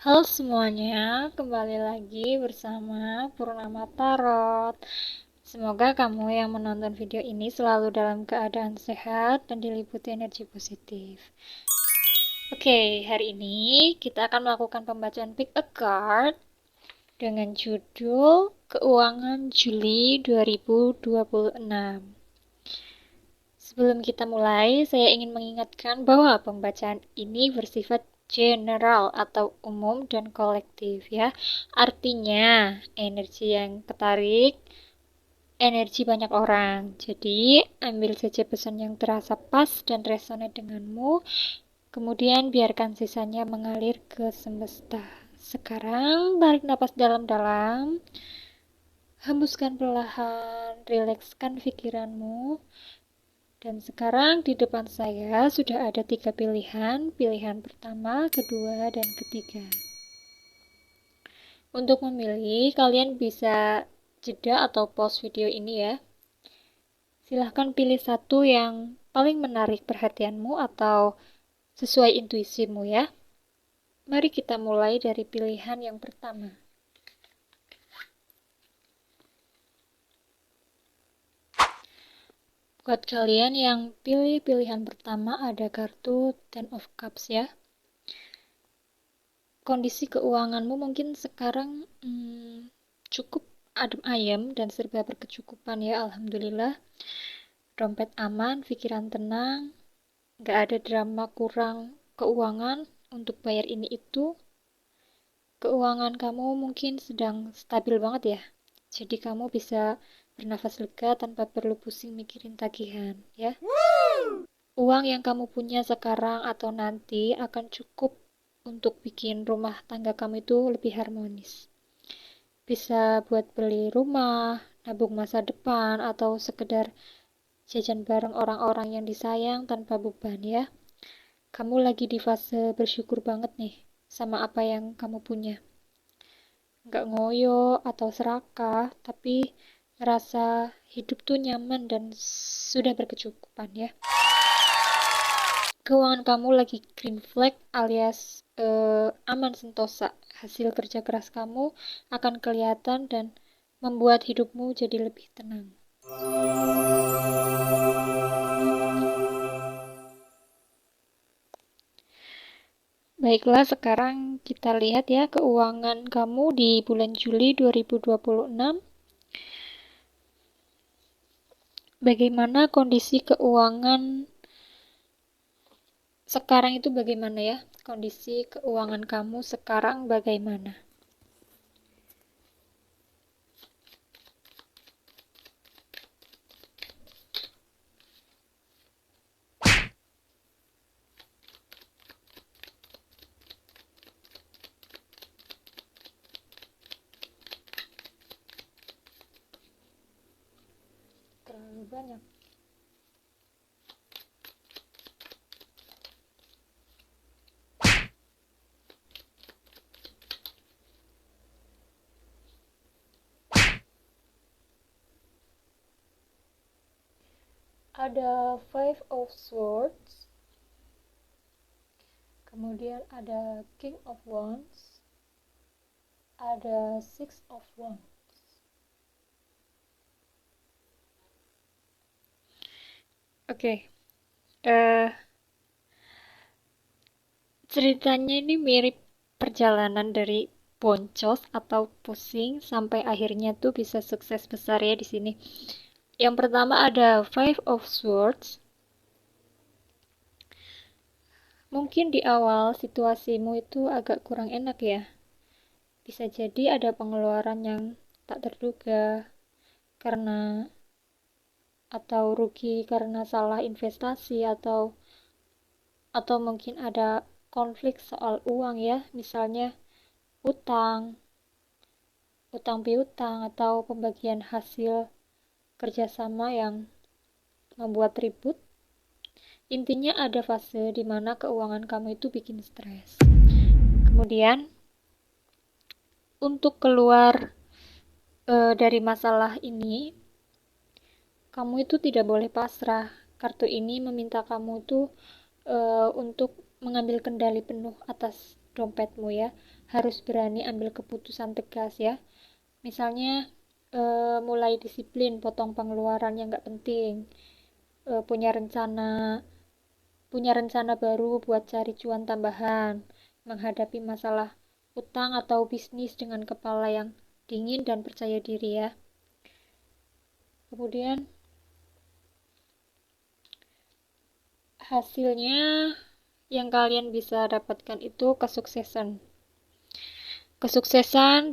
Halo semuanya, kembali lagi bersama Purnama Tarot. Semoga kamu yang menonton video ini selalu dalam keadaan sehat dan diliputi energi positif. Oke, hari ini kita akan melakukan pembacaan pick a card dengan judul Keuangan Juli 2026. Sebelum kita mulai, saya ingin mengingatkan bahwa pembacaan ini bersifat general atau umum dan kolektif ya. Artinya, energi yang ketarik, energi banyak orang. Jadi, ambil saja pesan yang terasa pas dan resonate denganmu, kemudian biarkan sisanya mengalir ke semesta. Sekarang, tarik napas dalam-dalam, hembuskan perlahan, rilekskan pikiranmu. Dan sekarang di depan saya sudah ada 3 pilihan. Pilihan pertama, kedua, dan ketiga. Untuk memilih, kalian bisa jeda atau pause video ini ya. Silahkan pilih satu yang paling menarik perhatianmu atau sesuai intuisimu ya. Mari kita mulai dari pilihan yang pertama. Buat kalian yang pilih pilihan pertama, ada kartu Ten of Cups ya. Kondisi keuanganmu mungkin sekarang cukup adem ayem dan serba berkecukupan ya, alhamdulillah. Dompet aman, pikiran tenang, gak ada drama kurang keuangan untuk bayar ini itu. Keuangan kamu mungkin sedang stabil banget ya, jadi kamu bisa bernafas lega tanpa perlu pusing mikirin tagihan ya. Uang yang kamu punya sekarang atau nanti akan cukup untuk bikin rumah tangga kamu itu lebih harmonis. Bisa buat beli rumah, nabung masa depan, atau sekedar jajan bareng orang-orang yang disayang tanpa beban ya. Kamu lagi di fase bersyukur banget nih sama apa yang kamu punya. Nggak ngoyo atau serakah, tapi ngerasa hidup tuh nyaman dan sudah berkecukupan ya. Keuangan kamu lagi green flag alias aman sentosa. Hasil kerja keras kamu akan kelihatan dan membuat hidupmu jadi lebih tenang. Baiklah, sekarang kita lihat ya keuangan kamu di bulan Juli 2026. Bagaimana kondisi keuangan sekarang itu bagaimana ya? Kondisi keuangan kamu sekarang bagaimana? Terlalu banyak. Ada Five of Swords, kemudian ada King of Wands, ada Six of Wands. Oke, ceritanya ini mirip perjalanan dari boncos atau pusing sampai akhirnya tuh bisa sukses besar ya di sini. Yang pertama ada Five of Swords. Mungkin di awal situasimu itu agak kurang enak ya. Bisa jadi ada pengeluaran yang tak terduga karena atau rugi karena salah investasi atau mungkin ada konflik soal uang ya, misalnya utang, utang piutang atau pembagian hasil kerjasama yang membuat ribut. Intinya ada fase di mana keuangan kamu itu bikin stres. Kemudian untuk keluar dari masalah ini, kamu itu tidak boleh pasrah. Kartu ini meminta kamu itu untuk mengambil kendali penuh atas dompetmu ya. Harus berani ambil keputusan tegas ya. Misalnya mulai disiplin potong pengeluaran yang nggak penting. Punya rencana baru buat cari cuan tambahan, menghadapi masalah utang atau bisnis dengan kepala yang dingin dan percaya diri ya. Kemudian hasilnya yang kalian bisa dapatkan itu kesuksesan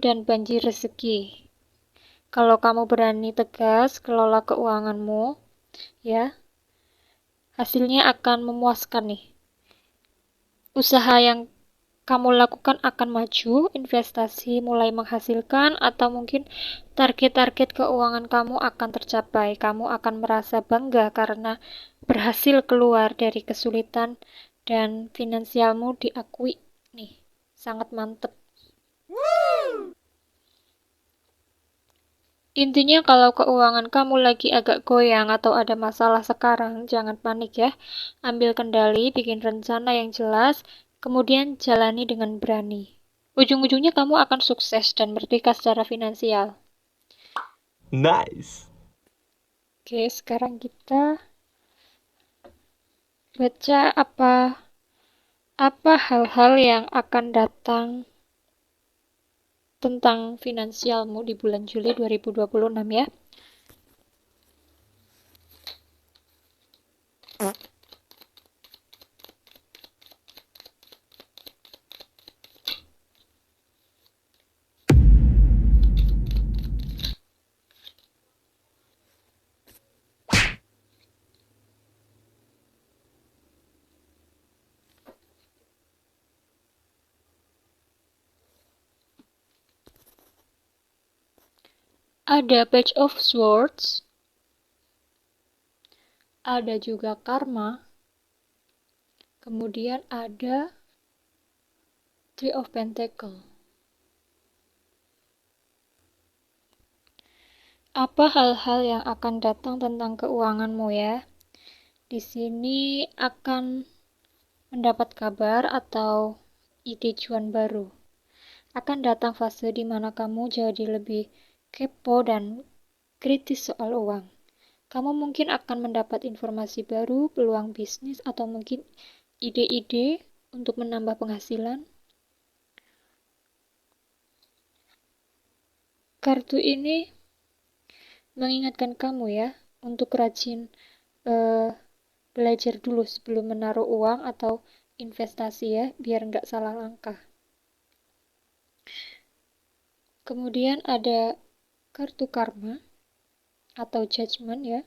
dan banjir rezeki. Kalau kamu berani tegas kelola keuanganmu ya, hasilnya akan memuaskan nih. Usaha yang kamu lakukan akan maju, investasi mulai menghasilkan, atau mungkin target-target keuangan kamu akan tercapai. Kamu akan merasa bangga karena berhasil keluar dari kesulitan dan finansialmu diakui nih. Sangat mantep. Intinya kalau keuangan kamu lagi agak goyang atau ada masalah sekarang, jangan panik ya. Ambil kendali, bikin rencana yang jelas, kemudian jalani dengan berani. Ujung-ujungnya kamu akan sukses dan merdeka secara finansial. Nice. Oke, sekarang kita baca apa hal-hal yang akan datang tentang finansialmu di bulan Juli 2026 ya. Ada Page of Swords, ada juga Karma, kemudian ada Three of Pentacles. Apa hal-hal yang akan datang tentang keuanganmu ya? Di sini akan mendapat kabar atau ide cuan baru. Akan datang fase di mana kamu jadi lebih kepo dan kritis soal uang. Kamu mungkin akan mendapat informasi baru, peluang bisnis, atau mungkin ide-ide untuk menambah penghasilan. Kartu ini mengingatkan kamu ya, untuk rajin belajar dulu sebelum menaruh uang atau investasi ya, biar nggak salah langkah. Kemudian ada kartu karma atau judgment ya.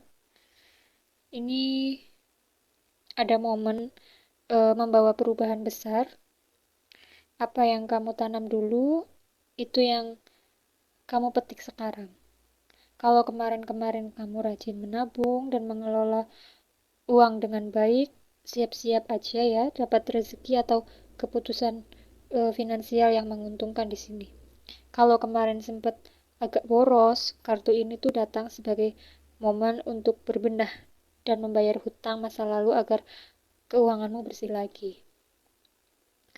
Ini ada momen membawa perubahan besar. Apa yang kamu tanam dulu, itu yang kamu petik sekarang. Kalau kemarin-kemarin kamu rajin menabung dan mengelola uang dengan baik, siap-siap aja ya dapat rezeki atau keputusan finansial yang menguntungkan di sini. Kalau kemarin sempat agak boros, kartu ini tuh datang sebagai momen untuk berbenah dan membayar hutang masa lalu agar keuanganmu bersih lagi.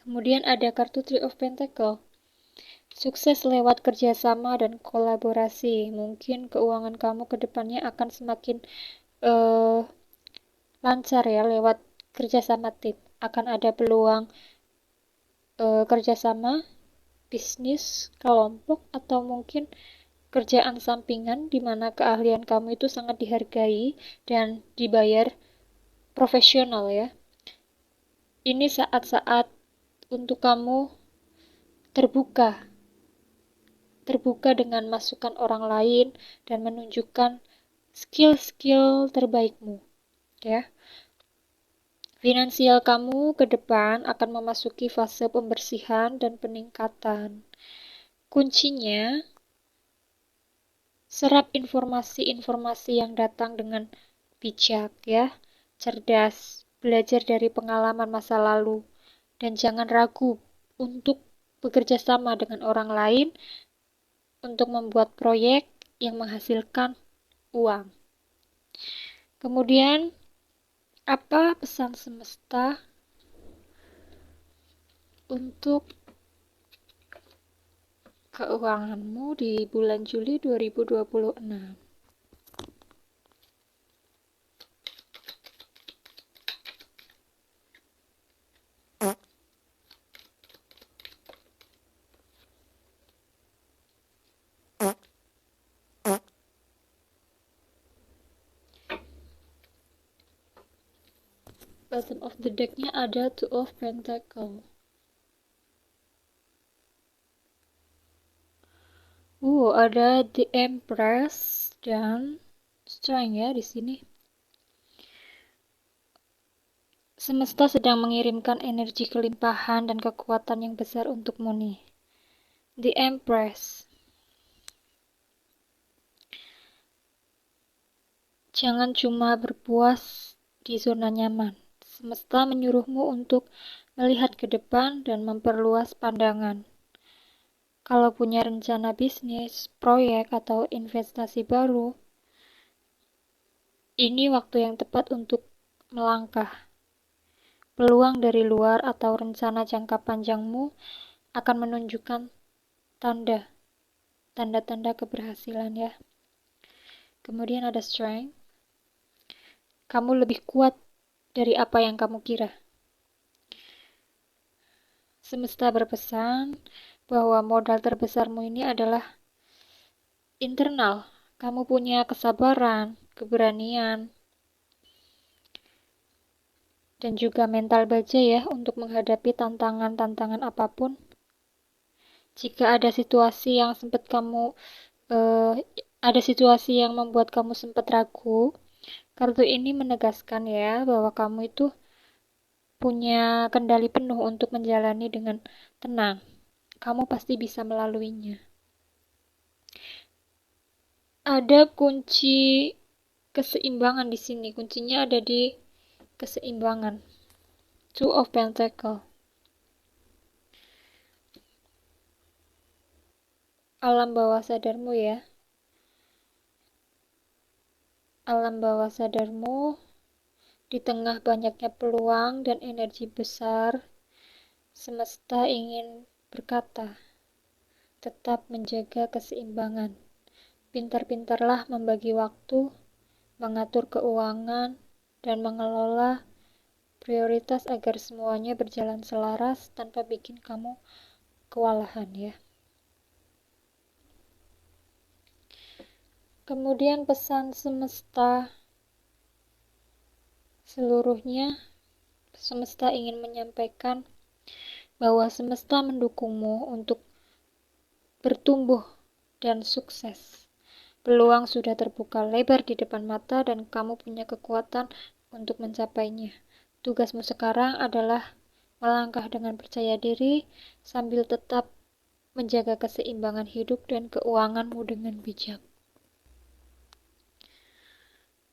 Kemudian ada kartu Three of Pentacles. Sukses lewat kerjasama dan kolaborasi. Mungkin keuangan kamu ke depannya akan semakin lancar ya lewat kerjasama tim. Akan ada peluang kerjasama, bisnis, kelompok, atau mungkin kerjaan sampingan di mana keahlian kamu itu sangat dihargai dan dibayar profesional ya. Ini saat-saat untuk kamu terbuka dengan masukan orang lain dan menunjukkan skill-skill terbaikmu ya. Finansial kamu ke depan akan memasuki fase pembersihan dan peningkatan. Kuncinya serap informasi-informasi yang datang dengan bijak ya, cerdas, belajar dari pengalaman masa lalu, dan jangan ragu untuk bekerja sama dengan orang lain untuk membuat proyek yang menghasilkan uang. Kemudian, apa pesan semesta untuk keuanganmu di bulan Juli 2026. Bottom of the deck-nya ada Two of Pentacle. Ada The Empress dan Strength ya di sini. Semesta sedang mengirimkan energi kelimpahan dan kekuatan yang besar untukmu nih. The Empress. Jangan cuma berpuas di zona nyaman. Semesta menyuruhmu untuk melihat ke depan dan memperluas pandangan. Kalau punya rencana bisnis, proyek, atau investasi baru, ini waktu yang tepat untuk melangkah. Peluang dari luar atau rencana jangka panjangmu akan menunjukkan tanda-tanda keberhasilan ya. Kemudian ada Strength. Kamu lebih kuat dari apa yang kamu kira. Semesta berpesan bahwa modal terbesarmu ini adalah internal. Kamu punya kesabaran, keberanian, dan juga mental baja ya untuk menghadapi tantangan-tantangan apapun. Jika ada situasi yang membuat kamu sempat ragu, kartu ini menegaskan ya bahwa kamu itu punya kendali penuh untuk menjalani dengan tenang. Kamu pasti bisa melaluinya. Ada kunci keseimbangan di sini. Kuncinya ada di keseimbangan. Two of Pentacle. Alam bawah sadarmu ya. Alam bawah sadarmu di tengah banyaknya peluang dan energi besar, semesta ingin berkata, tetap menjaga keseimbangan. Pintar-pintarlah membagi waktu, mengatur keuangan, dan mengelola prioritas agar semuanya berjalan selaras tanpa bikin kamu kewalahan ya. Kemudian pesan semesta seluruhnya, semesta ingin menyampaikan bahwa semesta mendukungmu untuk bertumbuh dan sukses. Peluang sudah terbuka lebar di depan mata dan kamu punya kekuatan untuk mencapainya. Tugasmu sekarang adalah melangkah dengan percaya diri sambil tetap menjaga keseimbangan hidup dan keuanganmu dengan bijak.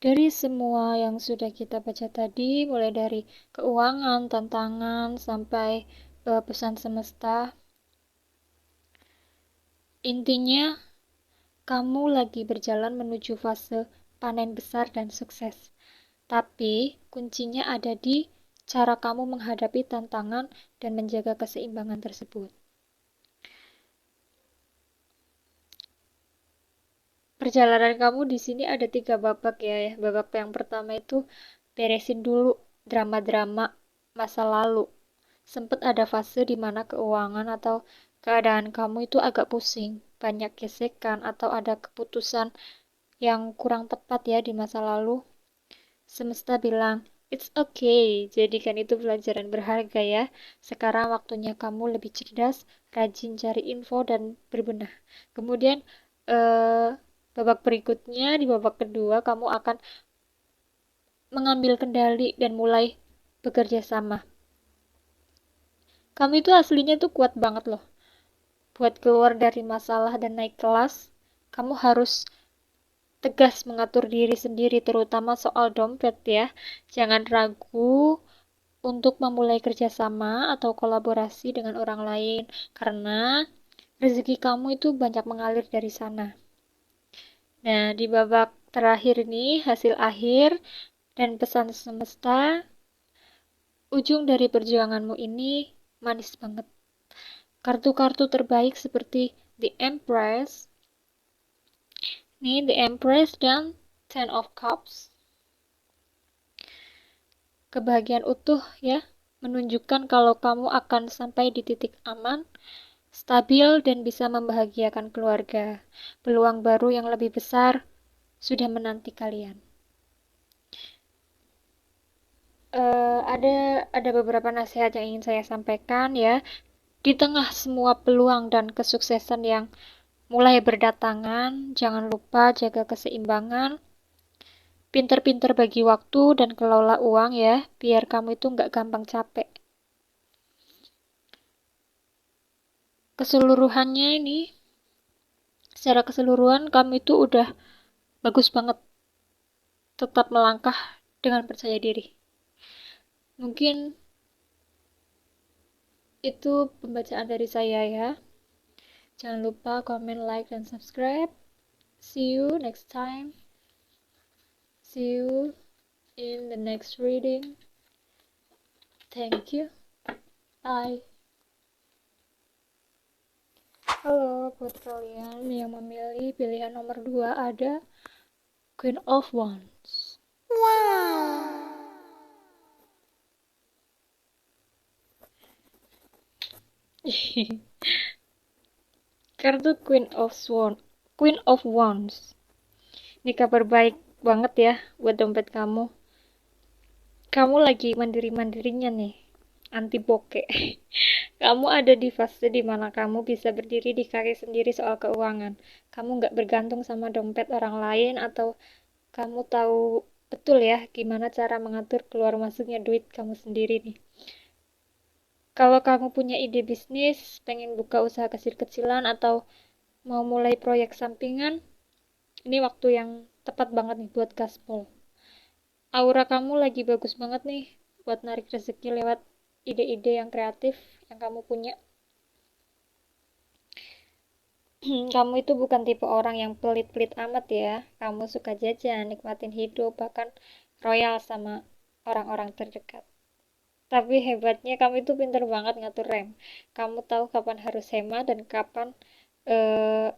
Dari semua yang sudah kita baca tadi, mulai dari keuangan, tantangan, sampai pesan semesta, intinya kamu lagi berjalan menuju fase panen besar dan sukses. Tapi kuncinya ada di cara kamu menghadapi tantangan dan menjaga keseimbangan tersebut. Perjalanan kamu di sini ada 3 babak ya. Babak yang pertama itu beresin dulu drama-drama masa lalu. Sempat ada fase di mana keuangan atau keadaan kamu itu agak pusing, banyak gesekan atau ada keputusan yang kurang tepat ya di masa lalu. Semesta bilang, it's okay, jadikan itu pelajaran berharga ya. Sekarang waktunya kamu lebih cerdas, rajin cari info dan berbenah. Kemudian babak berikutnya, di babak kedua, kamu akan mengambil kendali dan mulai bekerja sama. Kamu itu aslinya tuh kuat banget loh. Buat keluar dari masalah dan naik kelas, kamu harus tegas mengatur diri sendiri, terutama soal dompet ya. Jangan ragu untuk memulai kerjasama atau kolaborasi dengan orang lain, karena rezeki kamu itu banyak mengalir dari sana. Nah, di babak terakhir ini, hasil akhir dan pesan semesta, ujung dari perjuanganmu ini manis banget. Kartu-kartu terbaik seperti The Empress, nih The Empress dan Ten of Cups. Kebahagiaan utuh ya, menunjukkan kalau kamu akan sampai di titik aman, stabil, dan bisa membahagiakan keluarga. Peluang baru yang lebih besar sudah menanti kalian. Ada beberapa nasihat yang ingin saya sampaikan ya. Di tengah semua peluang dan kesuksesan yang mulai berdatangan, jangan lupa jaga keseimbangan, pinter-pinter bagi waktu dan kelola uang ya, biar kamu itu nggak gampang capek. Keseluruhannya ini, secara keseluruhan kamu itu udah bagus banget. Tetap melangkah dengan percaya diri. Mungkin itu pembacaan dari saya ya. Jangan lupa komen, like, dan subscribe. See you next time. See you in the next reading. Thank you. Bye. Halo, buat kalian yang memilih pilihan nomor 2 ada Queen of Wands. Kartu Queen of Wands. Ini kabar baik banget ya buat dompet kamu. Kamu lagi mandiri-mandirinya nih, anti bokeh. Kamu ada di fase dimana kamu bisa berdiri di kaki sendiri soal keuangan. Kamu nggak bergantung sama dompet orang lain, atau kamu tahu betul ya gimana cara mengatur keluar masuknya duit kamu sendiri nih. Kalau kamu punya ide bisnis, pengen buka usaha kecil-kecilan, atau mau mulai proyek sampingan, ini waktu yang tepat banget nih buat gaspol. Aura kamu lagi bagus banget nih buat narik rezeki lewat ide-ide yang kreatif yang kamu punya. Kamu itu bukan tipe orang yang pelit-pelit amat ya. Kamu suka jajan, nikmatin hidup, bahkan royal sama orang-orang terdekat. Tapi hebatnya kamu itu pinter banget ngatur rem. Kamu tahu kapan harus hemat dan kapan eh,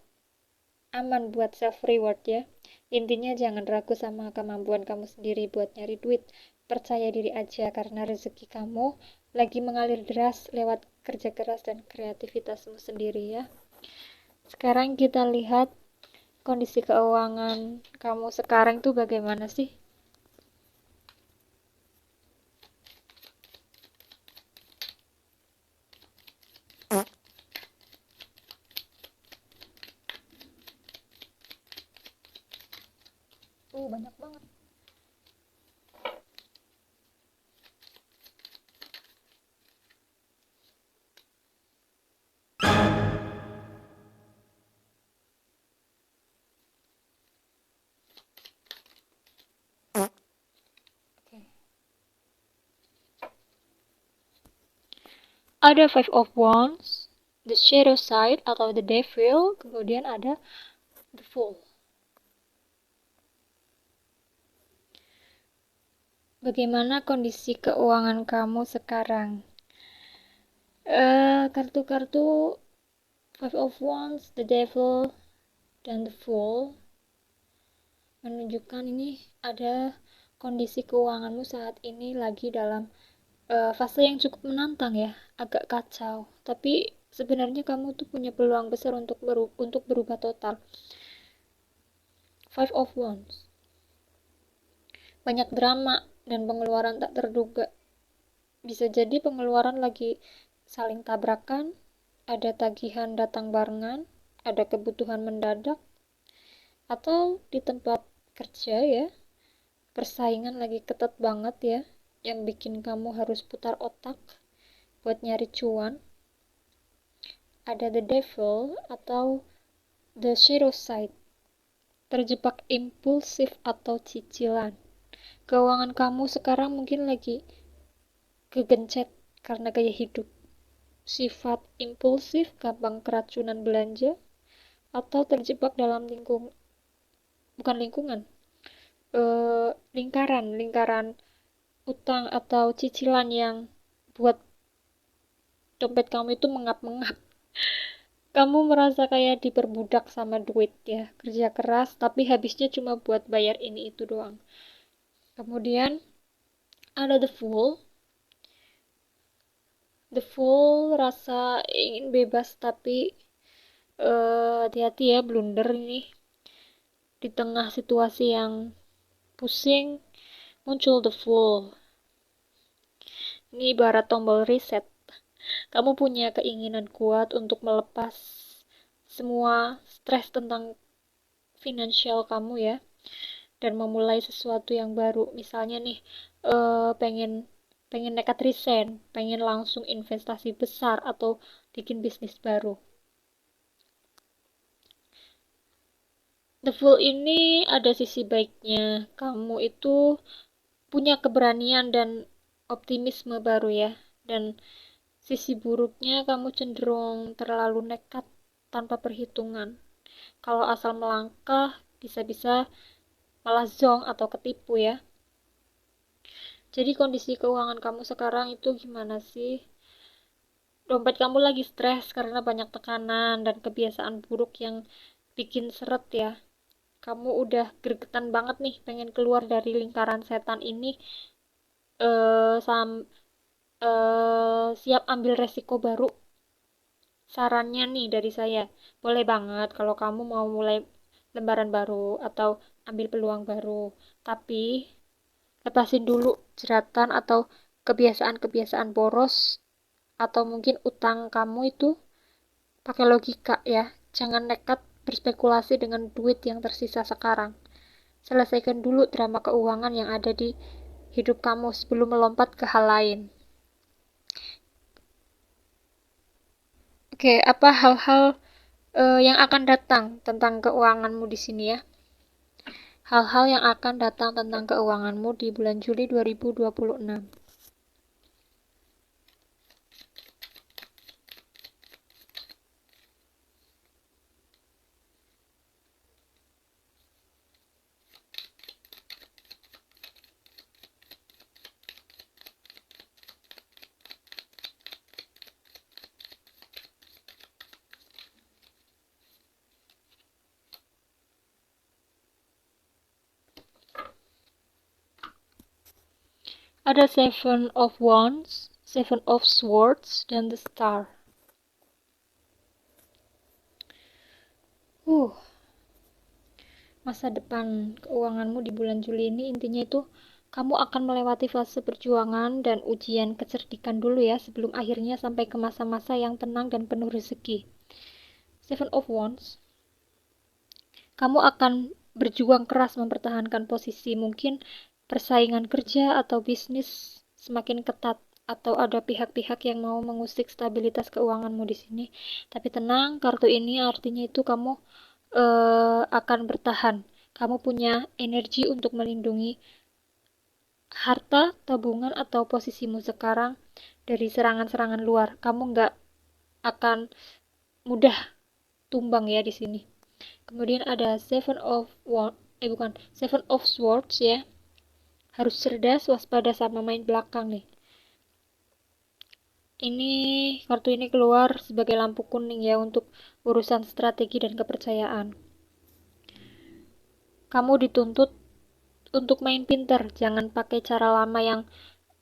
aman buat self reward ya. Intinya jangan ragu sama kemampuan kamu sendiri buat nyari duit. Percaya diri aja karena rezeki kamu lagi mengalir deras lewat kerja keras dan kreativitasmu sendiri ya. Sekarang kita lihat kondisi keuangan kamu sekarang tuh bagaimana sih? Banyak banget. Oke. Ada Five of Wands, the Shadow Side atau the Devil, kemudian ada the Fool. Bagaimana kondisi keuangan kamu sekarang? Kartu-kartu Five of Wands, the Devil, dan the Fool menunjukkan ini ada kondisi keuanganmu saat ini lagi dalam fase yang cukup menantang ya, agak kacau. Tapi sebenarnya kamu tuh punya peluang besar untuk berubah total. Five of Wands. Banyak drama dan pengeluaran tak terduga. Bisa jadi pengeluaran lagi saling tabrakan, ada tagihan datang barengan, ada kebutuhan mendadak, atau di tempat kerja ya, persaingan lagi ketat banget ya, yang bikin kamu harus putar otak buat nyari cuan. Ada the devil atau the shadow side, terjebak impulsif atau cicilan. Keuangan kamu sekarang mungkin lagi kegencet karena gaya hidup, sifat impulsif, gampang keracunan belanja, atau terjebak dalam lingkaran utang atau cicilan yang buat dompet kamu itu mengap-mengap. Kamu merasa kayak diperbudak sama duit ya, kerja keras tapi habisnya cuma buat bayar ini itu doang. Kemudian ada the fool rasa ingin bebas tapi hati-hati ya, blunder ini. Di tengah situasi yang pusing muncul the fool. Ini ibarat tombol reset. Kamu punya keinginan kuat untuk melepas semua stres tentang finansial kamu ya, dan memulai sesuatu yang baru. Misalnya nih, pengen pengen nekat resign, pengen langsung investasi besar atau bikin bisnis baru. The Fool ini ada sisi baiknya. Kamu itu punya keberanian dan optimisme baru ya. Dan sisi buruknya kamu cenderung terlalu nekat tanpa perhitungan. Kalau asal melangkah, bisa-bisa malah zonk atau ketipu ya. Jadi kondisi keuangan kamu sekarang itu gimana sih? Dompet kamu lagi stres karena banyak tekanan dan kebiasaan buruk yang bikin seret ya. Kamu udah gregetan banget nih pengen keluar dari lingkaran setan ini, eh sam siap ambil resiko baru. Sarannya nih dari saya, boleh banget kalau kamu mau mulai lembaran baru atau ambil peluang baru, tapi lepasin dulu jeratan atau kebiasaan-kebiasaan boros atau mungkin utang kamu itu. Pakai logika ya, jangan nekat berspekulasi dengan duit yang tersisa sekarang. Selesaikan dulu drama keuangan yang ada di hidup kamu sebelum melompat ke hal lain. Oke, apa hal-hal yang akan datang tentang keuanganmu di sini ya? Hal-hal yang akan datang tentang keuanganmu di bulan Juli 2026. Ada Seven of Wands, Seven of Swords, dan The Star. Masa depan keuanganmu di bulan Juli ini intinya itu kamu akan melewati fase perjuangan dan ujian kecerdikan dulu ya, sebelum akhirnya sampai ke masa-masa yang tenang dan penuh rezeki. Seven of Wands, kamu akan berjuang keras mempertahankan posisi. Mungkin persaingan kerja atau bisnis semakin ketat, atau ada pihak-pihak yang mau mengusik stabilitas keuanganmu di sini. Tapi tenang, kartu ini artinya itu kamu akan bertahan. Kamu punya energi untuk melindungi harta, tabungan, atau posisimu sekarang dari serangan-serangan luar. Kamu nggak akan mudah tumbang ya di sini. Kemudian ada Seven of Swords ya. Harus cerdas, waspada sama main belakang nih. Kartu ini keluar sebagai lampu kuning ya untuk urusan strategi dan kepercayaan. Kamu dituntut untuk main pinter, jangan pakai cara lama yang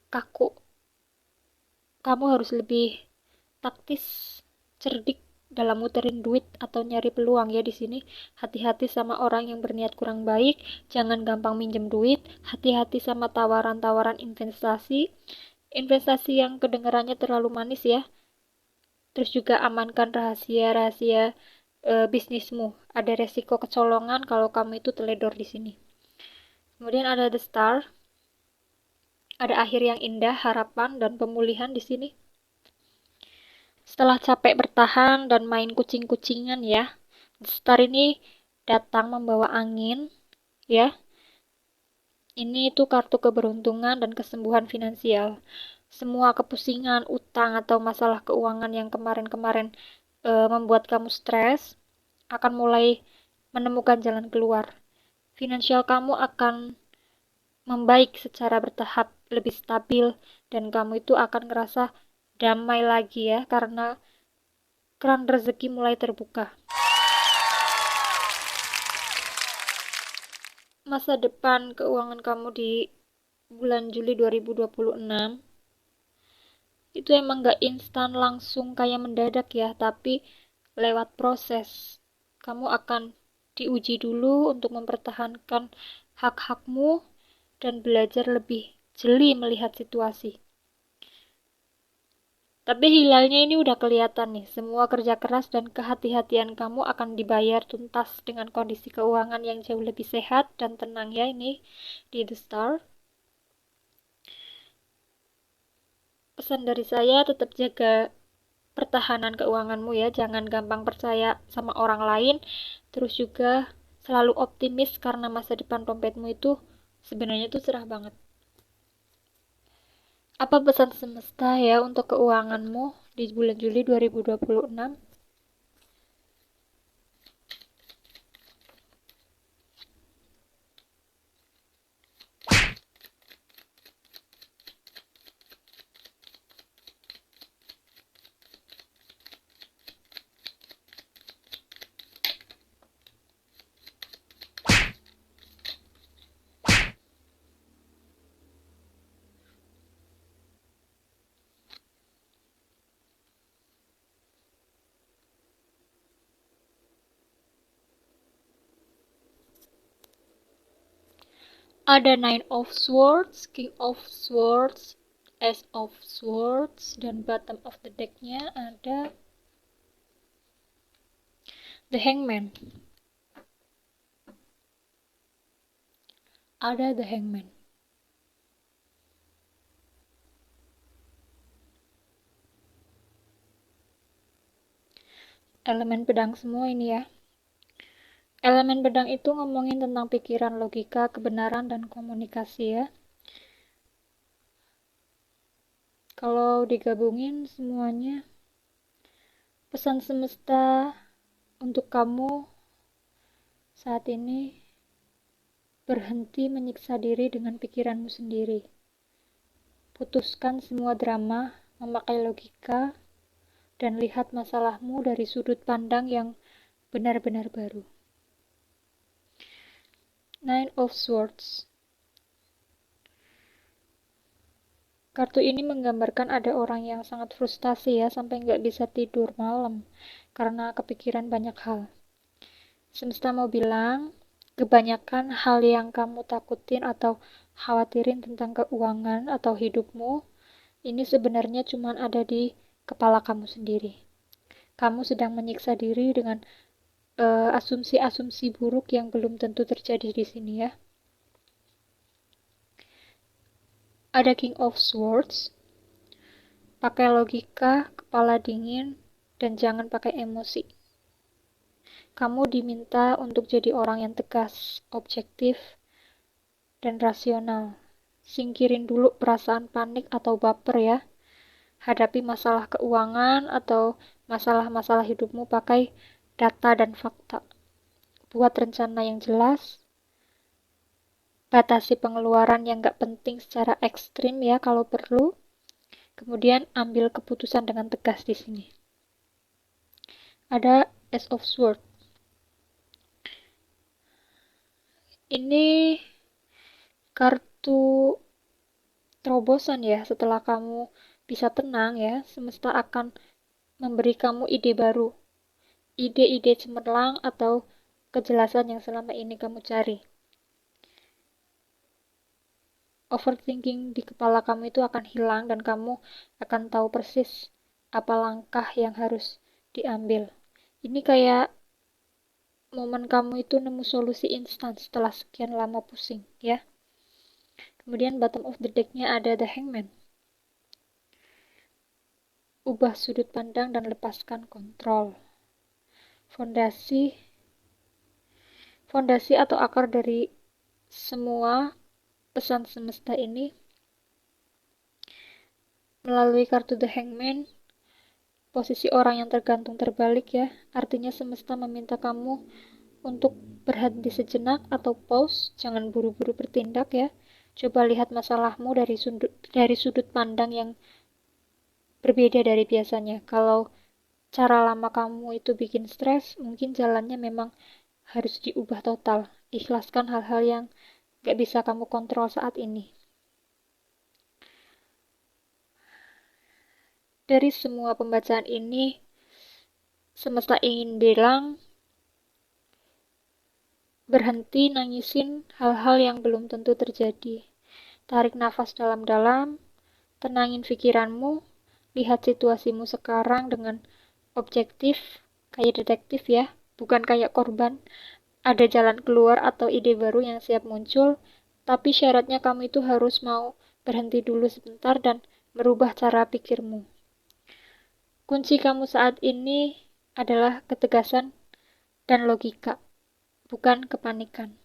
kaku. Kamu harus lebih taktis, cerdik dalam muterin duit atau nyari peluang ya di sini. Hati-hati sama orang yang berniat kurang baik, jangan gampang minjem duit, hati-hati sama tawaran-tawaran investasi. Investasi yang kedengarannya terlalu manis ya. Terus juga amankan rahasia-rahasia bisnismu. Ada resiko kecolongan kalau kamu itu teledor di sini. Kemudian ada The Star. Ada akhir yang indah, harapan, dan pemulihan di sini. Setelah capek bertahan dan main kucing-kucingan ya, The Star ini datang membawa angin ya. Ini itu kartu keberuntungan dan kesembuhan finansial. Semua kepusingan, utang, atau masalah keuangan yang kemarin-kemarin membuat kamu stres akan mulai menemukan jalan keluar. Finansial kamu akan membaik secara bertahap, lebih stabil, dan kamu itu akan ngerasa damai lagi ya, karena keran rezeki mulai terbuka. Masa depan keuangan kamu di bulan Juli 2026 itu emang gak instan langsung kayak mendadak ya, tapi lewat proses. Kamu akan diuji dulu untuk mempertahankan hak-hakmu dan belajar lebih jeli melihat situasi. Tapi hilalnya ini udah kelihatan nih, semua kerja keras dan kehati-hatian kamu akan dibayar tuntas dengan kondisi keuangan yang jauh lebih sehat dan tenang ya ini di The Star. Pesan dari saya, tetap jaga pertahanan keuanganmu ya, jangan gampang percaya sama orang lain, terus juga selalu optimis karena masa depan dompetmu itu sebenarnya tuh cerah banget. Apa pesan semesta ya untuk keuanganmu di bulan Juli 2026? Ada Nine of Swords, King of Swords, Ace of Swords, dan bottom of the deck-nya ada The Hangman. Ada The Hangman. Elemen pedang semua ini ya. Elemen pedang itu ngomongin tentang pikiran, logika, kebenaran, dan komunikasi ya. Kalau digabungin semuanya, pesan semesta untuk kamu saat ini, berhenti menyiksa diri dengan pikiranmu sendiri. Putuskan semua drama, memakai logika, dan lihat masalahmu dari sudut pandang yang benar-benar baru. Nine of Swords. Kartu ini menggambarkan ada orang yang sangat frustasi ya, sampai nggak bisa tidur malam karena kepikiran banyak hal. Semesta mau bilang, kebanyakan hal yang kamu takutin atau khawatirin tentang keuangan atau hidupmu, ini sebenarnya cuma ada di kepala kamu sendiri. Kamu sedang menyiksa diri dengan asumsi-asumsi buruk yang belum tentu terjadi di sini ya. Ada King of Swords. Pakai logika, kepala dingin, dan jangan pakai emosi. Kamu diminta untuk jadi orang yang tegas, objektif, dan rasional. Singkirin dulu perasaan panik atau baper ya. Hadapi masalah keuangan atau masalah-masalah hidupmu pakai data dan fakta. Buat rencana yang jelas. Batasi pengeluaran yang gak penting secara ekstrim ya kalau perlu. Kemudian ambil keputusan dengan tegas di sini. Ada Ace of Swords. Ini kartu terobosan ya, setelah kamu bisa tenang ya, semesta akan memberi kamu ide baru, ide-ide cemerlang atau kejelasan yang selama ini kamu cari. Overthinking di kepala kamu itu akan hilang dan kamu akan tahu persis apa langkah yang harus diambil. Ini kayak momen kamu itu nemu solusi instan setelah sekian lama pusing ya. Kemudian bottom of the deck-nya ada The Hangman. Ubah sudut pandang dan lepaskan kontrol. Fondasi atau akar dari semua pesan semesta ini melalui kartu The Hangman, posisi orang yang tergantung terbalik ya. Artinya semesta meminta kamu untuk berhenti sejenak atau pause, jangan buru-buru bertindak ya. Coba lihat masalahmu dari sudut pandang yang berbeda dari biasanya. Kalau cara lama kamu itu bikin stres, mungkin jalannya memang harus diubah total. Ikhlaskan hal-hal yang gak bisa kamu kontrol saat ini. Dari semua pembacaan ini, semesta ingin bilang, berhenti nangisin hal-hal yang belum tentu terjadi. Tarik nafas dalam-dalam, tenangin pikiranmu, lihat situasimu sekarang dengan objektif, kayak detektif ya, bukan kayak korban. Ada jalan keluar atau ide baru yang siap muncul, tapi syaratnya kamu itu harus mau berhenti dulu sebentar dan merubah cara pikirmu. Kunci kamu saat ini adalah ketegasan dan logika, bukan kepanikan.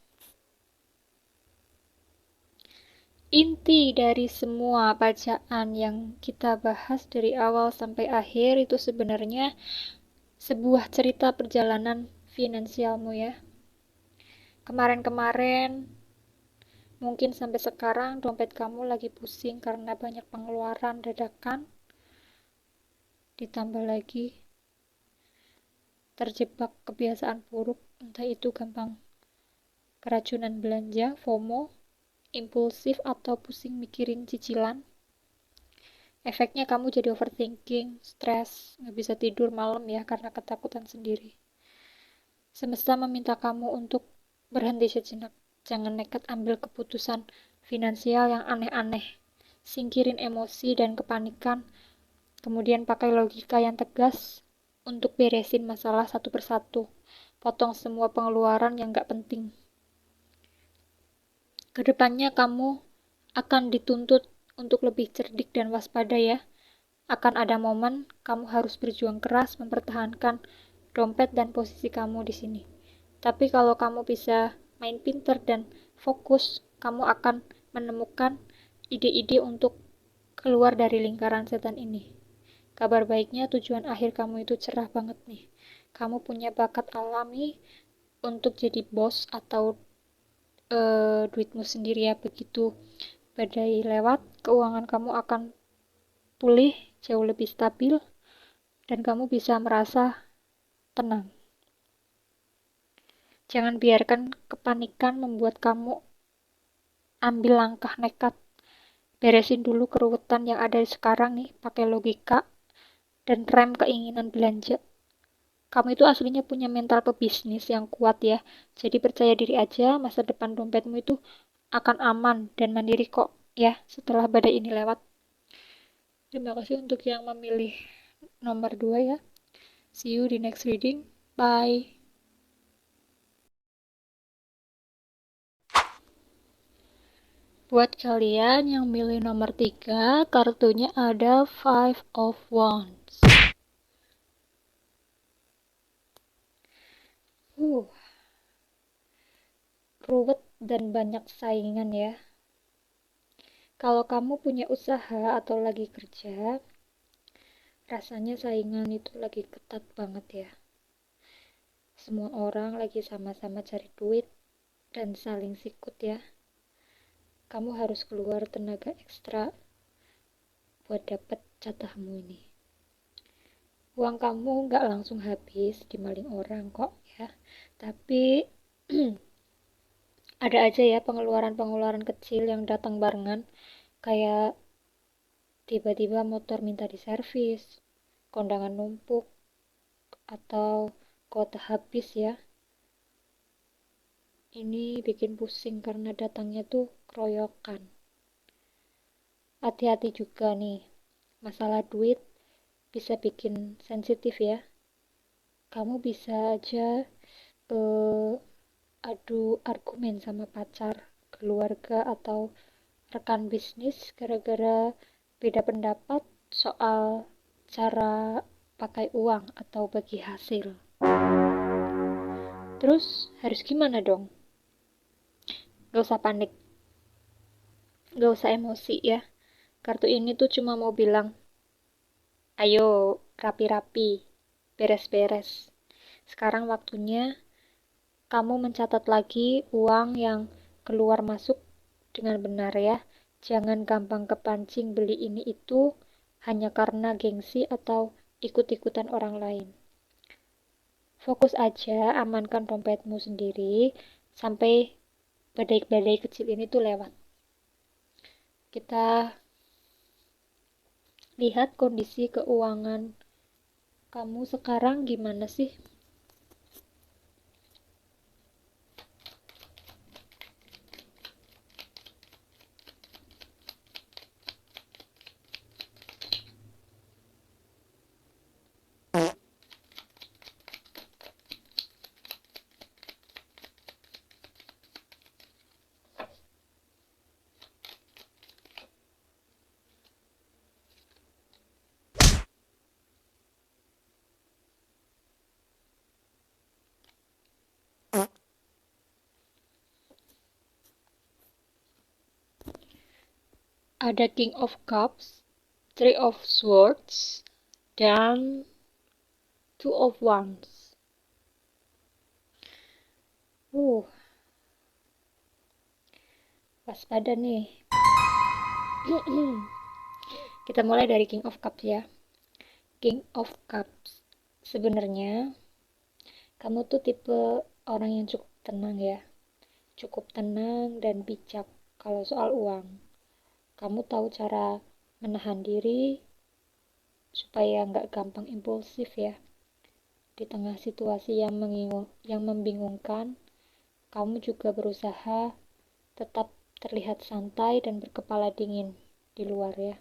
Inti dari semua bacaan yang kita bahas dari awal sampai akhir itu sebenarnya sebuah cerita perjalanan finansialmu ya. Kemarin-kemarin, mungkin sampai sekarang dompet kamu lagi pusing karena banyak pengeluaran dadakan, ditambah lagi terjebak kebiasaan buruk, entah itu gampang keracunan belanja, FOMO, impulsif atau pusing mikirin cicilan. Efeknya kamu jadi overthinking, stres, nggak bisa tidur malam ya karena ketakutan sendiri. Semesta meminta kamu untuk berhenti sejenak. Jangan nekat ambil keputusan finansial yang aneh-aneh. Singkirin emosi dan kepanikan, kemudian pakai logika yang tegas untuk beresin masalah satu persatu. Potong semua pengeluaran yang nggak penting. Kedepannya kamu akan dituntut untuk lebih cerdik dan waspada ya. Akan ada momen kamu harus berjuang keras mempertahankan dompet dan posisi kamu di sini. Tapi kalau kamu bisa main pinter dan fokus, kamu akan menemukan ide-ide untuk keluar dari lingkaran setan ini. Kabar baiknya tujuan akhir kamu itu cerah banget nih. Kamu punya bakat alami untuk jadi bos atau duitmu sendiri ya. Begitu badai lewat, keuangan kamu akan pulih, jauh lebih stabil, dan kamu bisa merasa tenang. Jangan biarkan kepanikan membuat kamu ambil langkah nekat. Beresin dulu keruwetan yang ada sekarang nih, pakai logika dan rem keinginan belanja. Kamu itu aslinya punya mental pebisnis yang kuat ya. Jadi percaya diri aja, masa depan dompetmu itu akan aman dan mandiri kok ya setelah badai ini lewat. Terima kasih untuk yang memilih nomor 2 ya. See you di next reading. Bye. Buat kalian yang milih nomor 3, kartunya ada Five of Wands. Ruwet dan banyak saingan ya. Kalau kamu punya usaha atau lagi kerja, rasanya saingan itu lagi ketat banget ya. Semua orang lagi sama-sama cari duit dan saling sikut ya. Kamu harus keluar tenaga ekstra buat dapet jatahmu ini. Uang kamu nggak langsung habis dimaling orang kok ya. Tapi ada aja ya pengeluaran-pengeluaran kecil yang datang barengan. Kayak tiba-tiba motor minta diservis, kondangan numpuk, atau kuota habis ya. Ini bikin pusing karena datangnya tuh keroyokan. Hati-hati juga nih, masalah duit bisa bikin sensitif ya. Kamu bisa aja adu argumen sama pacar, keluarga, atau rekan bisnis gara-gara beda pendapat soal cara pakai uang atau bagi hasil. Terus harus gimana dong? Gak usah panik, gak usah emosi ya. Kartu ini tuh cuma mau bilang, ayo rapi-rapi, beres-beres. Sekarang waktunya kamu mencatat lagi uang yang keluar masuk dengan benar ya. Jangan gampang kepancing beli ini itu hanya karena gengsi atau ikut-ikutan orang lain. Fokus aja, amankan dompetmu sendiri sampai badai-badai kecil ini tuh lewat. Kita lihat kondisi keuangan kamu sekarang gimana sih? Ada King of Cups, Three of Swords, dan Two of Wands. Waspada nih. Kita mulai dari King of Cups ya. King of Cups. Sebenarnya kamu tuh tipe orang yang cukup tenang ya. Cukup tenang dan bijak kalau soal uang. Kamu tahu cara menahan diri supaya nggak gampang impulsif ya. Di tengah situasi yang membingungkan, kamu juga berusaha tetap terlihat santai dan berkepala dingin di luar ya.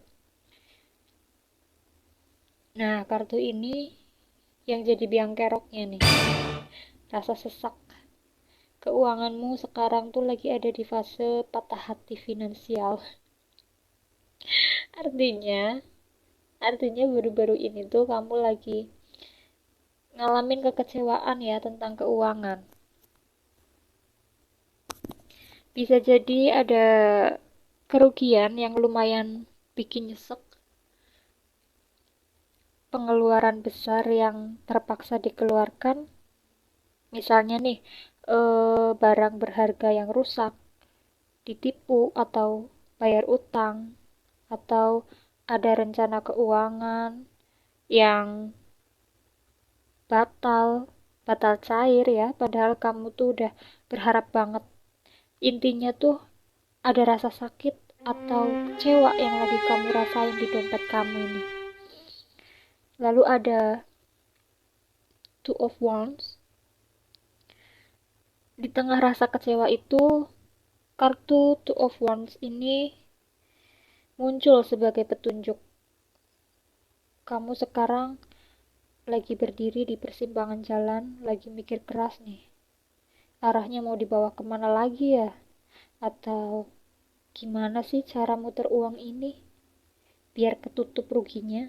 Nah, kartu ini yang jadi biang keroknya nih. Rasa sesak. Keuanganmu sekarang tuh lagi ada di fase patah hati finansial. Artinya, baru-baru ini tuh kamu lagi ngalamin kekecewaan ya tentang keuangan. Bisa jadi ada kerugian yang lumayan bikin nyesek, pengeluaran besar yang terpaksa dikeluarkan, misalnya nih barang berharga yang rusak, ditipu atau bayar utang, atau ada rencana keuangan yang batal cair ya, padahal kamu tuh udah berharap banget. Intinya tuh ada rasa sakit atau kecewa yang lagi kamu rasain di dompet kamu ini. Lalu ada Two of Wands. Di tengah rasa kecewa itu, kartu Two of Wands ini muncul sebagai petunjuk. Kamu sekarang lagi berdiri di persimpangan jalan, lagi mikir keras nih. Arahnya mau dibawa kemana lagi ya? Atau gimana sih cara muter uang ini biar ketutup ruginya?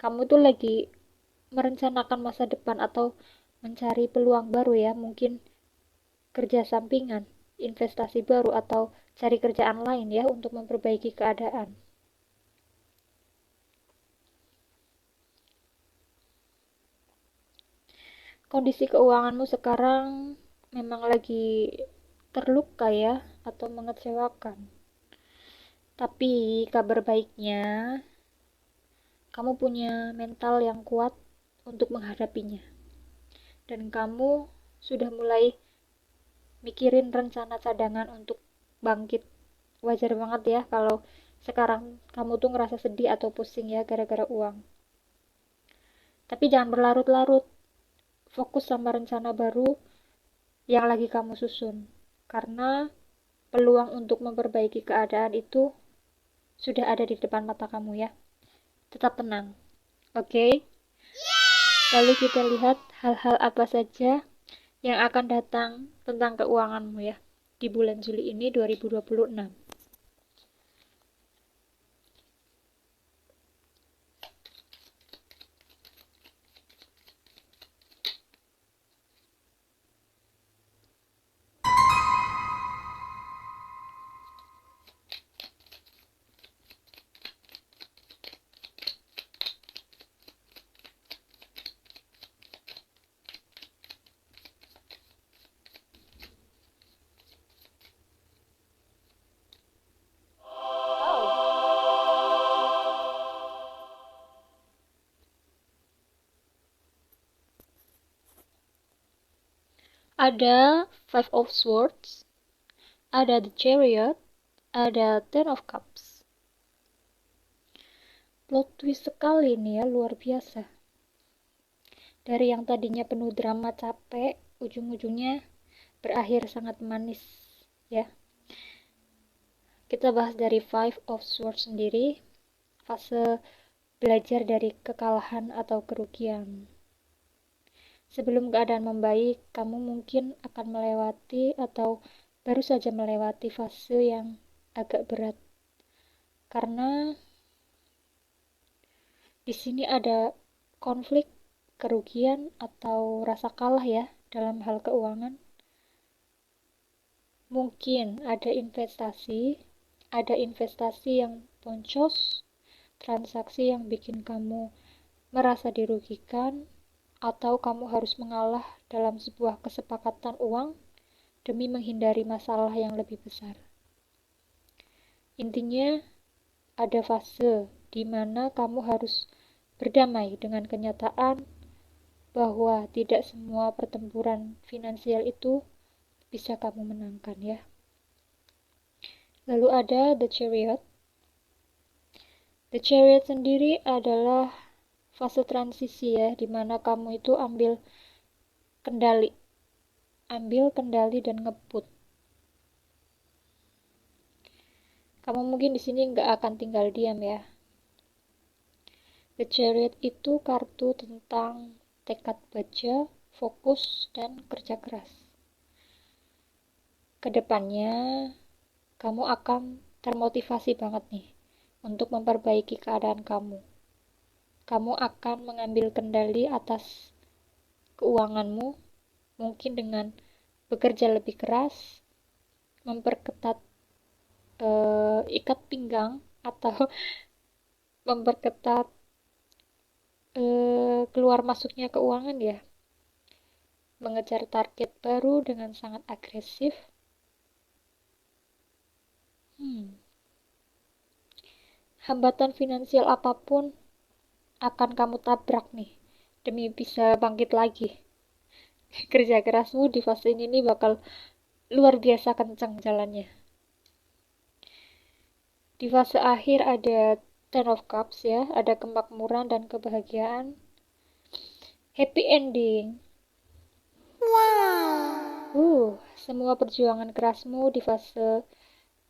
Kamu tuh lagi merencanakan masa depan atau mencari peluang baru ya, mungkin kerja sampingan, investasi baru, atau cari kerjaan lain ya untuk memperbaiki keadaan. Kondisi keuanganmu sekarang memang lagi terluka ya, atau mengecewakan. Tapi kabar baiknya, kamu punya mental yang kuat untuk menghadapinya. Dan kamu sudah mulai mikirin rencana cadangan untuk bangkit. Wajar banget ya kalau sekarang kamu tuh ngerasa sedih atau pusing ya gara-gara uang. Tapi jangan berlarut-larut. Fokus sama rencana baru yang lagi kamu susun. Karena peluang untuk memperbaiki keadaan itu sudah ada di depan mata kamu ya. Tetap tenang. Oke? Lalu kita lihat hal-hal apa saja yang akan datang tentang keuanganmu ya di bulan Juli ini 2026. Ada Five of Swords, ada The Chariot, ada Ten of Cups. Plot twist sekali nih ya, luar biasa. Dari yang tadinya penuh drama capek, ujung-ujungnya berakhir sangat manis ya. Kita bahas dari Five of Swords sendiri, fase belajar dari kekalahan atau kerugian. Sebelum keadaan membaik, kamu mungkin akan melewati atau baru saja melewati fase yang agak berat. Karena di sini ada konflik, kerugian, atau rasa kalah ya dalam hal keuangan. Mungkin ada investasi yang boncos, transaksi yang bikin kamu merasa dirugikan, atau kamu harus mengalah dalam sebuah kesepakatan uang demi menghindari masalah yang lebih besar. Intinya, ada fase di mana kamu harus berdamai dengan kenyataan bahwa tidak semua pertempuran finansial itu bisa kamu menangkan ya. Lalu ada The Chariot. The Chariot sendiri adalah fase transisi ya, di mana kamu itu ambil kendali dan ngebut. Kamu mungkin di sini nggak akan tinggal diam ya. The Chariot itu kartu tentang tekad baja, fokus, dan kerja keras. Kedepannya, kamu akan termotivasi banget nih untuk memperbaiki keadaan kamu. Kamu akan mengambil kendali atas keuanganmu, mungkin dengan bekerja lebih keras, memperketat ikat pinggang, atau memperketat keluar masuknya keuangan ya. Mengejar target baru dengan sangat agresif. Hambatan finansial apapun akan kamu tabrak nih demi bisa bangkit lagi. Kerja kerasmu di fase ini bakal luar biasa kencang jalannya. Di fase akhir ada Ten of Cups ya, ada kemakmuran dan kebahagiaan. Happy ending. Wow. Semua perjuangan kerasmu di fase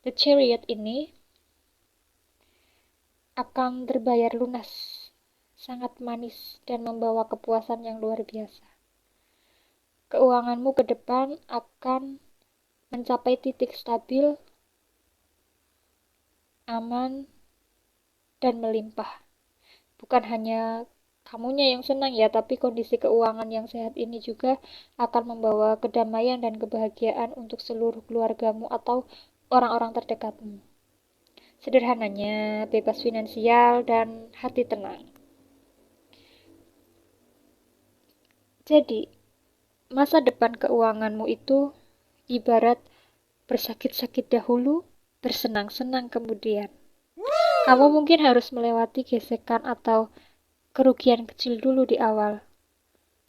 The Chariot ini akan terbayar lunas, sangat manis dan membawa kepuasan yang luar biasa. Keuanganmu ke depan akan mencapai titik stabil, aman, dan melimpah. Bukan hanya kamunya yang senang ya, tapi kondisi keuangan yang sehat ini juga akan membawa kedamaian dan kebahagiaan untuk seluruh keluargamu atau orang-orang terdekatmu. Sederhananya, bebas finansial dan hati tenang. Jadi, masa depan keuanganmu itu ibarat bersakit-sakit dahulu, bersenang-senang kemudian. Kamu mungkin harus melewati gesekan atau kerugian kecil dulu di awal.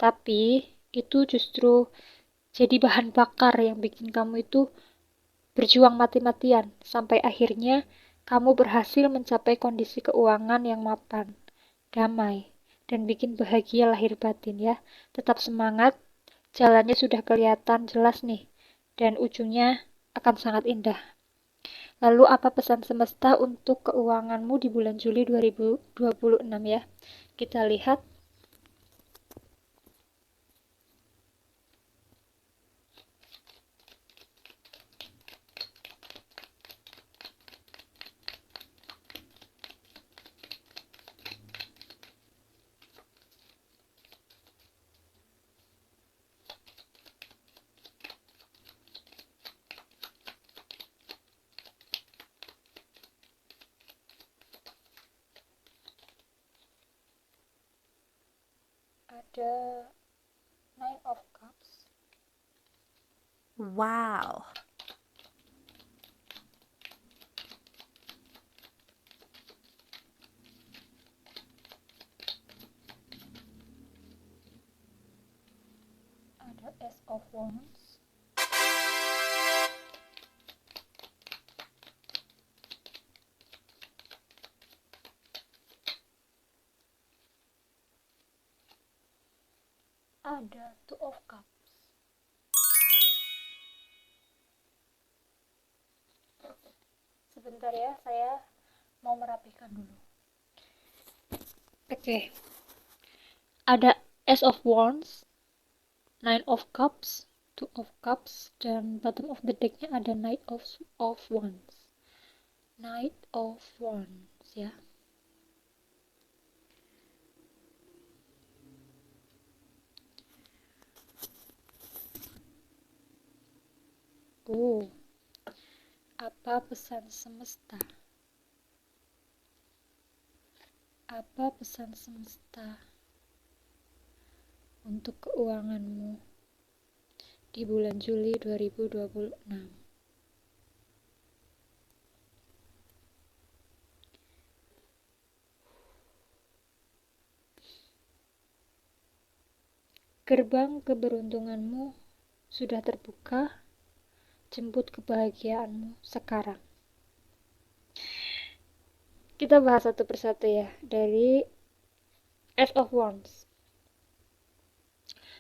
Tapi itu justru jadi bahan bakar yang bikin kamu itu berjuang mati-matian sampai akhirnya kamu berhasil mencapai kondisi keuangan yang mapan, damai, dan bikin bahagia lahir batin ya. Tetap semangat, jalannya sudah kelihatan jelas nih, dan ujungnya akan sangat indah. Lalu apa pesan semesta untuk keuanganmu di bulan Juli 2026 ya? Kita lihat. Ada Nine of Cups. Wow. Ada Ace of Wands, ada Two of Cups. Sebentar ya, saya mau merapikan dulu. Oke. Ada Ace of Wands, Nine of Cups, Two of Cups, dan bottom of the deck-nya ada Knight of Wands. Knight of Wands ya. Apa pesan semesta? Apa pesan semesta untuk keuanganmu di bulan Juli 2026? Gerbang keberuntunganmu sudah terbuka. Jemput kebahagiaanmu sekarang. Kita bahas satu persatu ya. Dari Ace of Wands.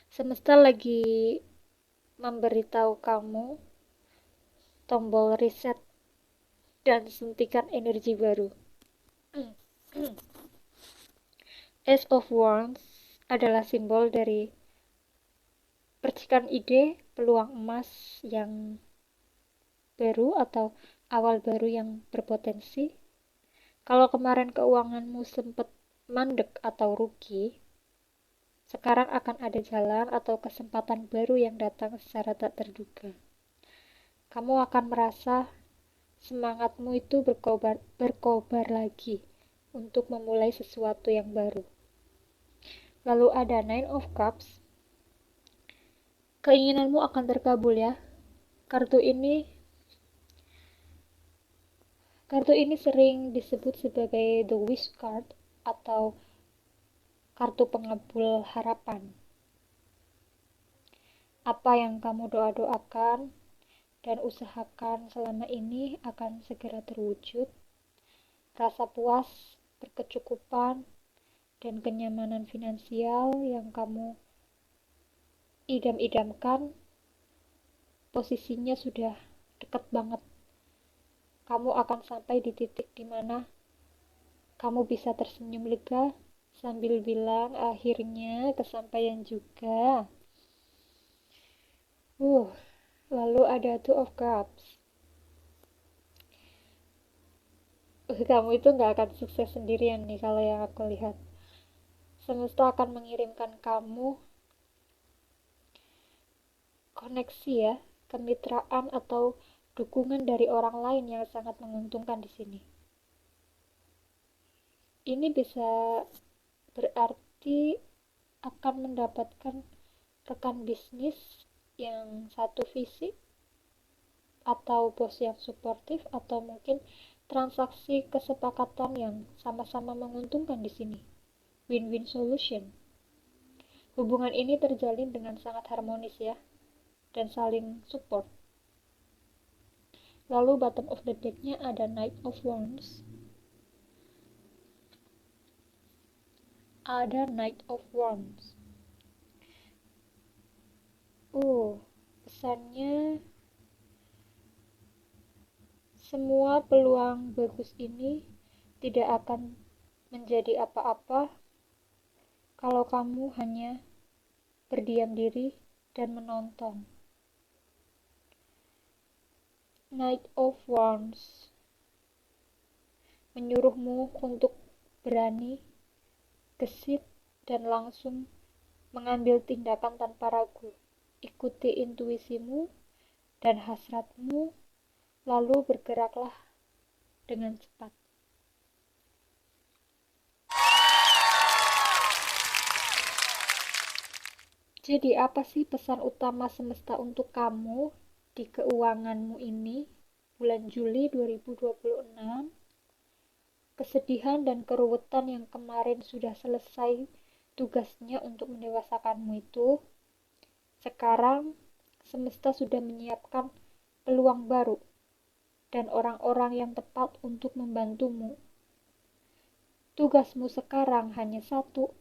Semesta lagi memberitahu kamu tombol reset dan suntikan energi baru. Ace of Wands adalah simbol dari percikan ide, peluang emas yang baru atau awal baru yang berpotensi. Kalau kemarin keuanganmu sempat mandek atau rugi, sekarang akan ada jalan atau kesempatan baru yang datang secara tak terduga. Kamu akan merasa semangatmu itu berkobar lagi untuk memulai sesuatu yang baru. Lalu ada Nine of Cups. Keinginanmu akan terkabul ya. Kartu ini sering disebut sebagai the wish card atau kartu pengabul harapan. Apa yang kamu doa-doakan dan usahakan selama ini akan segera terwujud. Rasa puas, berkecukupan, dan kenyamanan finansial yang kamu idam-idamkan, posisinya sudah dekat banget. Kamu akan sampai di titik di mana kamu bisa tersenyum lega sambil bilang akhirnya kesampaian juga. Lalu ada Two of Cups. Kamu itu gak akan sukses sendirian nih kalau yang aku lihat. Semesta akan mengirimkan kamu koneksi ya, kemitraan atau dukungan dari orang lain yang sangat menguntungkan di sini. Ini bisa berarti akan mendapatkan rekan bisnis yang satu visi, atau bos yang suportif, atau mungkin transaksi kesepakatan yang sama-sama menguntungkan di sini. Win-win solution. Hubungan ini terjalin dengan sangat harmonis ya, dan saling support. Lalu bottom of the deck-nya ada Knight of Wands. Ada Knight of Wands. Pesannya, semua peluang bagus ini tidak akan menjadi apa-apa kalau kamu hanya berdiam diri dan menonton. Knight of Wands menyuruhmu untuk berani, gesit, dan langsung mengambil tindakan tanpa ragu. Ikuti intuisimu dan hasratmu, lalu bergeraklah dengan cepat. Jadi apa sih pesan utama semesta untuk kamu di keuanganmu ini bulan Juli 2026? Kesedihan dan keruwetan yang kemarin sudah selesai tugasnya untuk mendewasakanmu itu Sekarang semesta sudah menyiapkan peluang baru dan orang-orang yang tepat untuk membantumu. Tugasmu sekarang hanya satu: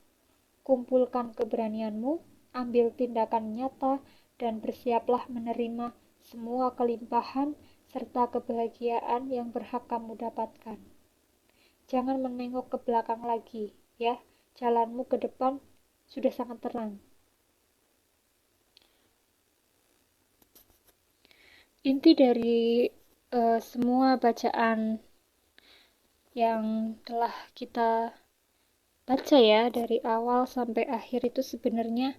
kumpulkan keberanianmu, ambil tindakan nyata, dan bersiaplah menerima semua kelimpahan serta kebahagiaan yang berhak kamu dapatkan. Jangan menengok ke belakang lagi, ya. Jalanmu ke depan sudah sangat terang. Inti dari semua bacaan yang telah kita baca ya dari awal sampai akhir itu sebenarnya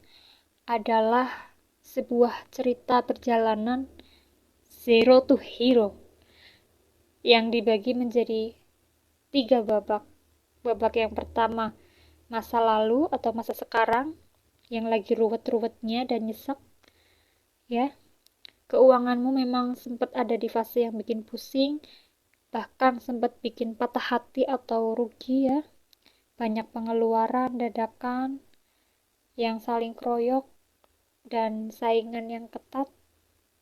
adalah sebuah cerita perjalanan zero to hero yang dibagi menjadi 3 babak. Babak yang pertama, masa lalu atau masa sekarang yang lagi ruwet-ruwetnya dan nyesek, ya. Keuanganmu memang sempat ada di fase yang bikin pusing, bahkan sempat bikin patah hati atau rugi ya. Banyak pengeluaran dadakan yang saling kroyok dan saingan yang ketat.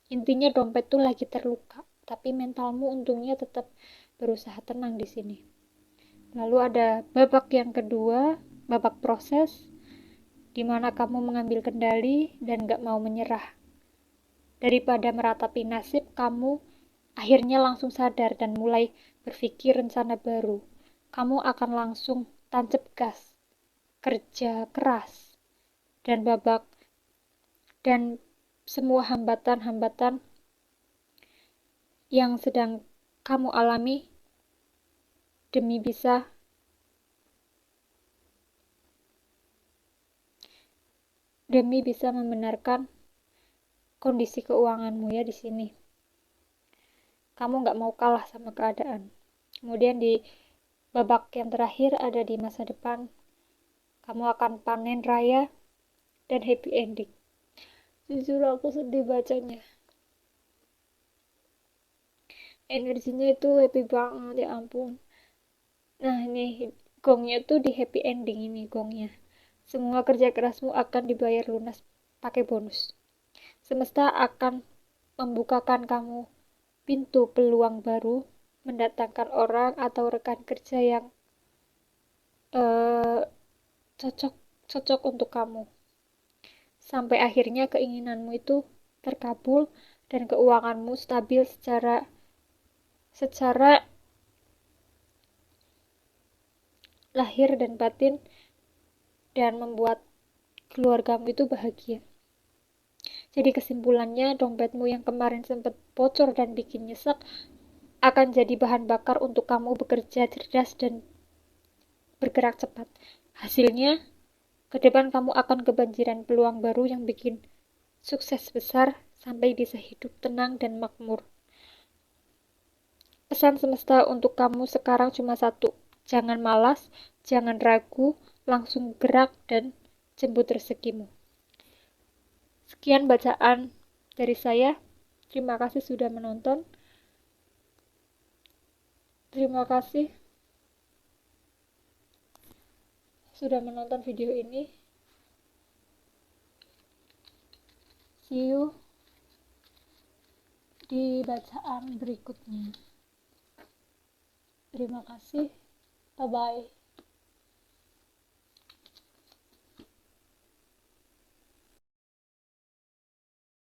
Intinya dompet tuh lagi terluka, tapi mentalmu untungnya tetap berusaha tenang di sini. Lalu ada babak yang kedua, babak proses, di mana kamu mengambil kendali dan gak mau menyerah. Daripada meratapi nasib, kamu akhirnya langsung sadar dan mulai berpikir rencana baru. Kamu akan langsung tancap gas, kerja keras, dan semua hambatan-hambatan yang sedang kamu alami demi bisa membenarkan kondisi keuanganmu ya di sini. Kamu nggak mau kalah sama keadaan. Kemudian di babak yang terakhir ada di masa depan, kamu akan panen raya dan happy ending. Jujur aku sedih bacanya. Energinya itu happy banget, ya ampun. Nah ini gongnya tuh di happy ending ini gongnya. Semua kerja kerasmu akan dibayar lunas pakai bonus. Semesta akan membukakan kamu pintu peluang baru, mendatangkan orang atau rekan kerja yang uh, cocok untuk kamu. Sampai akhirnya keinginanmu itu terkabul dan keuanganmu stabil secara lahir dan batin, dan membuat keluargamu itu bahagia. Jadi kesimpulannya, dompetmu yang kemarin sempat bocor dan bikin nyesek akan jadi bahan bakar untuk kamu bekerja cerdas dan bergerak cepat. Hasilnya, ke depan kamu akan kebanjiran peluang baru yang bikin sukses besar sampai bisa hidup tenang dan makmur. Pesan semesta untuk kamu sekarang cuma satu: jangan malas, jangan ragu, langsung gerak dan jemput rezekimu. Sekian bacaan dari saya. Terima kasih sudah menonton. Terima kasih sudah menonton video ini. See you di bacaan berikutnya. Terima kasih. Bye-bye.